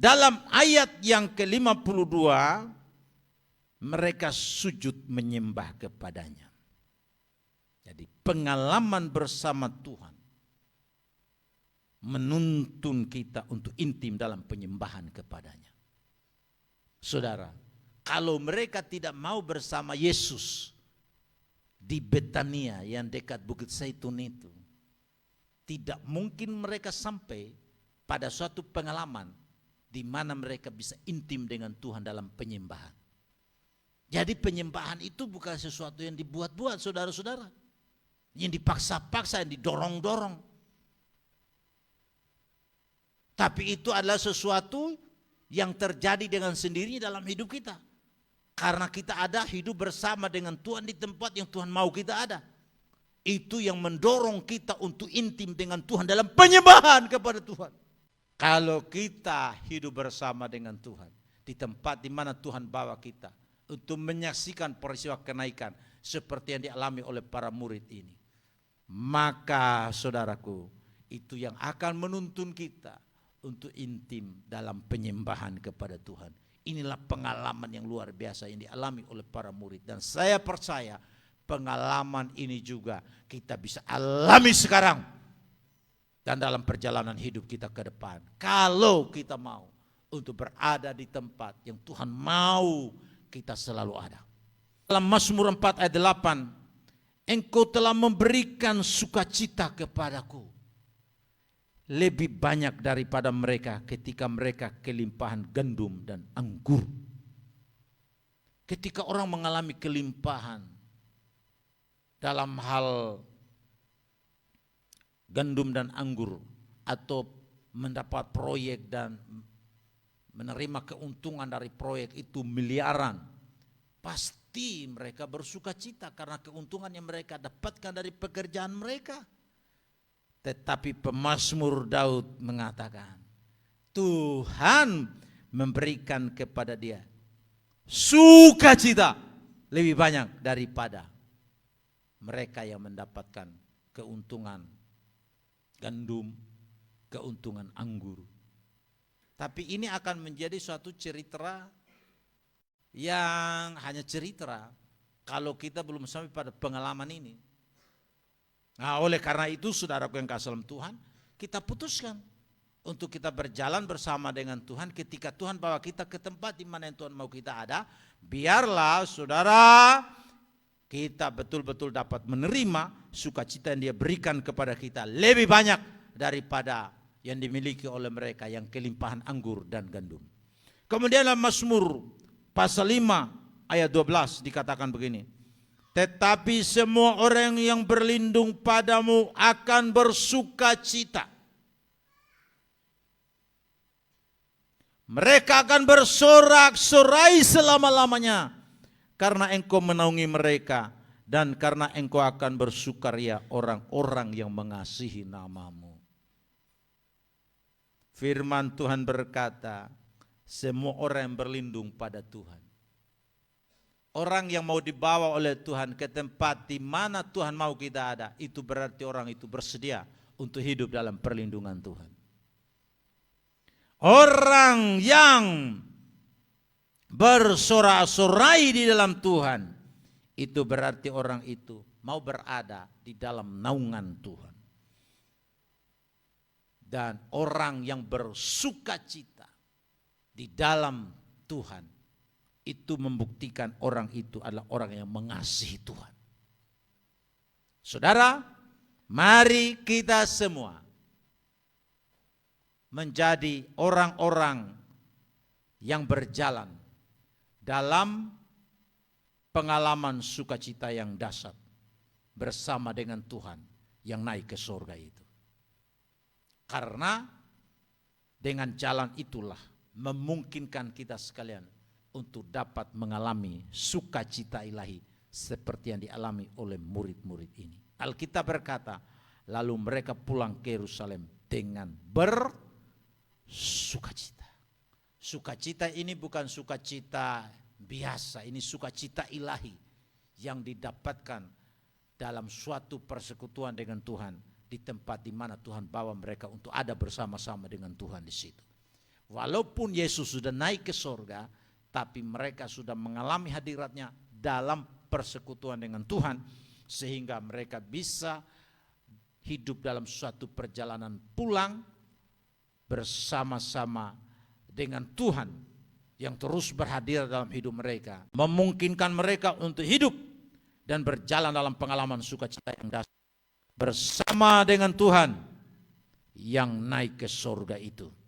Dalam ayat yang ke-52, mereka sujud menyembah kepadanya. Jadi pengalaman bersama Tuhan menuntun kita untuk intim dalam penyembahan kepadanya. Saudara, kalau mereka tidak mau bersama Yesus di Betania yang dekat Bukit Zaitun itu, tidak mungkin mereka sampai pada suatu pengalaman di mana mereka bisa intim dengan Tuhan dalam penyembahan. Jadi penyembahan itu bukan sesuatu yang dibuat-buat, saudara-saudara, yang dipaksa-paksa, yang didorong-dorong. Tapi itu adalah sesuatu yang terjadi dengan sendirinya dalam hidup kita. Karena kita ada hidup bersama dengan Tuhan di tempat yang Tuhan mau kita ada. Itu yang mendorong kita untuk intim dengan Tuhan dalam penyembahan kepada Tuhan. Kalau kita hidup bersama dengan Tuhan di tempat di mana Tuhan bawa kita untuk menyaksikan peristiwa kenaikan seperti yang dialami oleh para murid ini, maka saudaraku, itu yang akan menuntun kita untuk intim dalam penyembahan kepada Tuhan. Inilah pengalaman yang luar biasa yang dialami oleh para murid, dan saya percaya pengalaman ini juga kita bisa alami sekarang dan dalam perjalanan hidup kita ke depan. Kalau kita mau untuk berada di tempat yang Tuhan mau kita selalu ada. Dalam Mazmur 4 ayat 8, Engkau telah memberikan sukacita kepadaku lebih banyak daripada mereka ketika mereka kelimpahan gandum dan anggur. Ketika orang mengalami kelimpahan dalam hal gandum dan anggur, atau mendapat proyek dan menerima keuntungan dari proyek itu miliaran, pasti mereka bersuka cita karena keuntungan yang mereka dapatkan dari pekerjaan mereka. Tetapi pemazmur Daud mengatakan, Tuhan memberikan kepada dia sukacita lebih banyak daripada mereka yang mendapatkan keuntungan gandum, keuntungan anggur. Tapi ini akan menjadi suatu cerita yang hanya cerita kalau kita belum sampai pada pengalaman ini. Nah, oleh karena itu saudaraku yang kasih dalam Tuhan, kita putuskan untuk kita berjalan bersama dengan Tuhan. Ketika Tuhan bawa kita ke tempat di mana yang Tuhan mau kita ada, biarlah saudara kita betul-betul dapat menerima sukacita yang Dia berikan kepada kita lebih banyak daripada yang dimiliki oleh mereka yang kelimpahan anggur dan gandum. Kemudian dalam Mazmur pasal 5 ayat 12 dikatakan begini, tetapi semua orang yang berlindung padamu akan bersukacita. Mereka akan bersorak-sorai selama-lamanya karena Engkau menaungi mereka, dan karena Engkau akan bersukaria orang-orang yang mengasihi nama-Mu. Firman Tuhan berkata, semua orang yang berlindung pada Tuhan, orang yang mau dibawa oleh Tuhan ke tempat di mana Tuhan mau kita ada, itu berarti orang itu bersedia untuk hidup dalam perlindungan Tuhan. Orang yang bersorak-sorai di dalam Tuhan, itu berarti orang itu mau berada di dalam naungan Tuhan. Dan orang yang bersukacita di dalam Tuhan, itu membuktikan orang itu adalah orang yang mengasihi Tuhan. Saudara, mari kita semua menjadi orang-orang yang berjalan dalam pengalaman sukacita yang dahsyat bersama dengan Tuhan yang naik ke surga itu. Karena dengan jalan itulah memungkinkan kita sekalian untuk dapat mengalami sukacita ilahi seperti yang dialami oleh murid-murid ini. Alkitab berkata, lalu mereka pulang ke Yerusalem dengan bersukacita. Sukacita ini bukan sukacita biasa, ini sukacita ilahi yang didapatkan dalam suatu persekutuan dengan Tuhan di tempat di mana Tuhan bawa mereka untuk ada bersama-sama dengan Tuhan di situ. Walaupun Yesus sudah naik ke sorga, tapi mereka sudah mengalami hadiratnya dalam persekutuan dengan Tuhan, sehingga mereka bisa hidup dalam suatu perjalanan pulang bersama-sama dengan Tuhan yang terus berhadir dalam hidup mereka, memungkinkan mereka untuk hidup dan berjalan dalam pengalaman sukacita yang dahsyat bersama dengan Tuhan yang naik ke sorga itu.